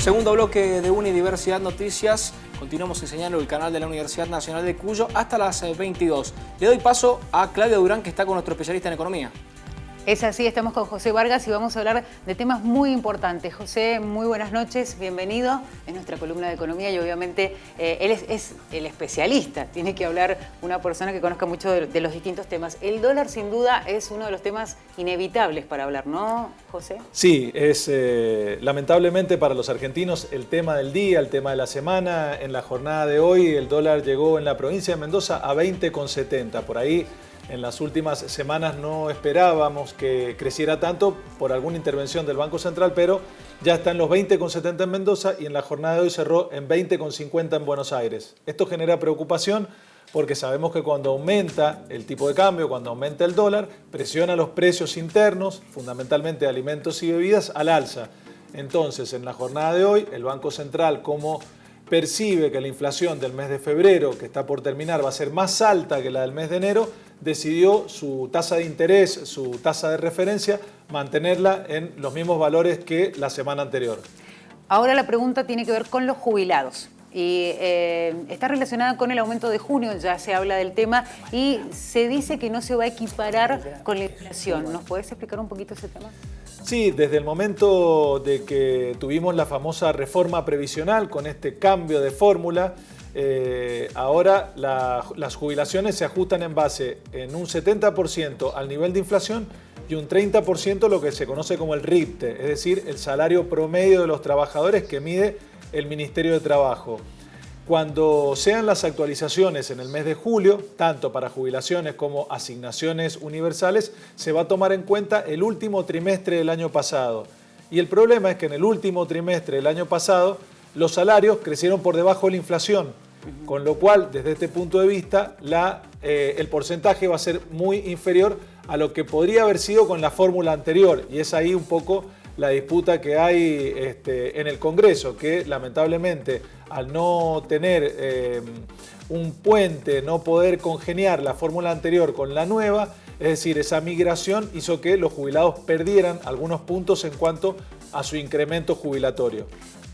Segundo bloque de Unidiversidad Noticias. Continuamos enseñando el canal de la Universidad Nacional de Cuyo hasta las 22. Le doy paso a Claudia Durán, que está con nuestro especialista en economía. Es así, estamos con José Vargas y vamos a hablar de temas muy importantes. José, muy buenas noches, bienvenido en nuestra columna de economía y obviamente él es el especialista. Tiene que hablar una persona que conozca mucho de los distintos temas. El dólar sin duda es uno de los temas inevitables para hablar, ¿no, José? Sí, es lamentablemente para los argentinos el tema del día, el tema de la semana. En la jornada de hoy el dólar llegó en la provincia de Mendoza a 20,70. Por ahí en las últimas semanas no esperábamos que creciera tanto por alguna intervención del Banco Central, pero ya está en los 20,70 en Mendoza y en la jornada de hoy cerró en 20,50 en Buenos Aires. Esto genera preocupación porque sabemos que cuando aumenta el tipo de cambio, cuando aumenta el dólar, presiona los precios internos, fundamentalmente de alimentos y bebidas, al alza. Entonces, en la jornada de hoy, el Banco Central, como percibe que la inflación del mes de febrero, que está por terminar, va a ser más alta que la del mes de enero, decidió su tasa de interés, su tasa de referencia, mantenerla en los mismos valores que la semana anterior. Ahora la pregunta tiene que ver con los jubilados. Y está relacionada con el aumento de junio, ya se habla del tema, y se dice que no se va a equiparar con la inflación. ¿Nos podés explicar un poquito ese tema? Sí, desde el momento de que tuvimos la famosa reforma previsional con este cambio de fórmula, ahora las jubilaciones se ajustan en base en un 70% al nivel de inflación y un 30% lo que se conoce como el RIPTE, es decir, el salario promedio de los trabajadores que mide el Ministerio de Trabajo. Cuando sean las actualizaciones en el mes de julio, tanto para jubilaciones como asignaciones universales, se va a tomar en cuenta el último trimestre del año pasado. Y el problema es que en el último trimestre del año pasado, los salarios crecieron por debajo de la inflación, con lo cual, desde este punto de vista, el porcentaje va a ser muy inferior a lo que podría haber sido con la fórmula anterior. Y es ahí un poco la disputa que hay en el Congreso, que lamentablemente al no tener un puente, no poder congeniar la fórmula anterior con la nueva, es decir, esa migración hizo que los jubilados perdieran algunos puntos en cuanto a su incremento jubilatorio.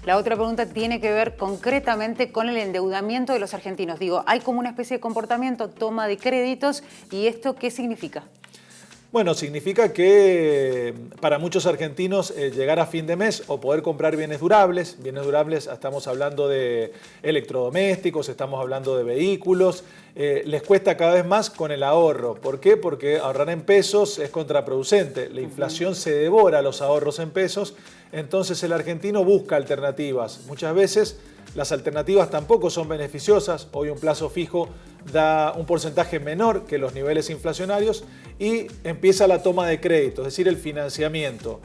La otra pregunta tiene que ver concretamente con el endeudamiento de los argentinos. Digo, hay como una especie de comportamiento, toma de créditos, ¿y esto qué significa? Bueno, significa que para muchos argentinos llegar a fin de mes o poder comprar bienes durables, estamos hablando de electrodomésticos, estamos hablando de vehículos, les cuesta cada vez más con el ahorro. ¿Por qué? Porque ahorrar en pesos es contraproducente. La inflación se devora los ahorros en pesos, entonces el argentino busca alternativas. Muchas veces las alternativas tampoco son beneficiosas. Hoy un plazo fijo da un porcentaje menor que los niveles inflacionarios y empieza la toma de crédito, es decir, el financiamiento.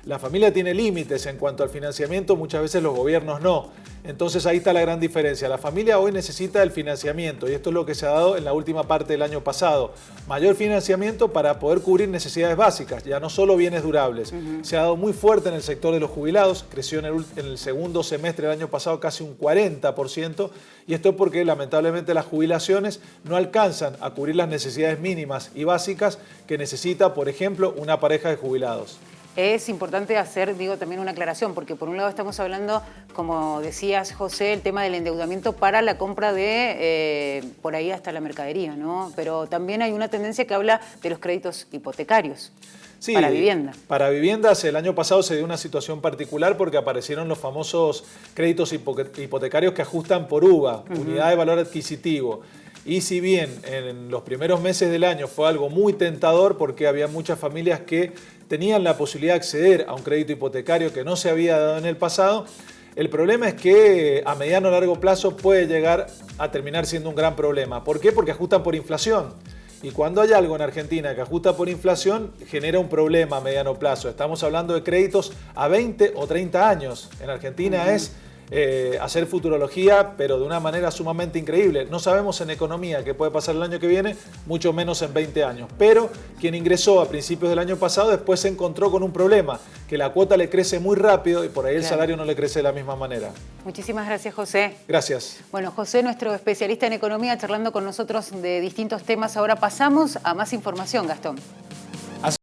La familia tiene límites en cuanto al financiamiento, muchas veces los gobiernos no. Entonces ahí está la gran diferencia. La familia hoy necesita el financiamiento y esto es lo que se ha dado en la última parte del año pasado. Mayor financiamiento para poder cubrir necesidades básicas, ya no solo bienes durables. Se ha dado muy fuerte en el sector de los jubilados, creció en el segundo semestre del año pasado casi un 40%, y esto es porque lamentablemente las jubilaciones no alcanzan a cubrir las necesidades mínimas y básicas que necesita, por ejemplo, una pareja de jubilados. Es importante hacer, también una aclaración, porque por un lado estamos hablando, como decías, José, el tema del endeudamiento para la compra de, por ahí hasta la mercadería, ¿no? Pero también hay una tendencia que habla de los créditos hipotecarios. Sí, para vivienda. Para viviendas el año pasado se dio una situación particular porque aparecieron los famosos créditos hipotecarios que ajustan por UVA, unidad de valor adquisitivo. Y si bien en los primeros meses del año fue algo muy tentador porque había muchas familias que tenían la posibilidad de acceder a un crédito hipotecario que no se había dado en el pasado, el problema es que a mediano o largo plazo puede llegar a terminar siendo un gran problema. ¿Por qué? Porque ajustan por inflación. Y cuando hay algo en Argentina que ajusta por inflación, genera un problema a mediano plazo. Estamos hablando de créditos a 20 o 30 años. En Argentina es hacer futurología, pero de una manera sumamente increíble. No sabemos en economía qué puede pasar el año que viene, mucho menos en 20 años. Pero quien ingresó a principios del año pasado después se encontró con un problema, que la cuota le crece muy rápido y por ahí el salario no le crece de la misma manera. Muchísimas gracias, José. Gracias. Bueno, José, nuestro especialista en economía, charlando con nosotros de distintos temas. Ahora pasamos a más información, Gastón.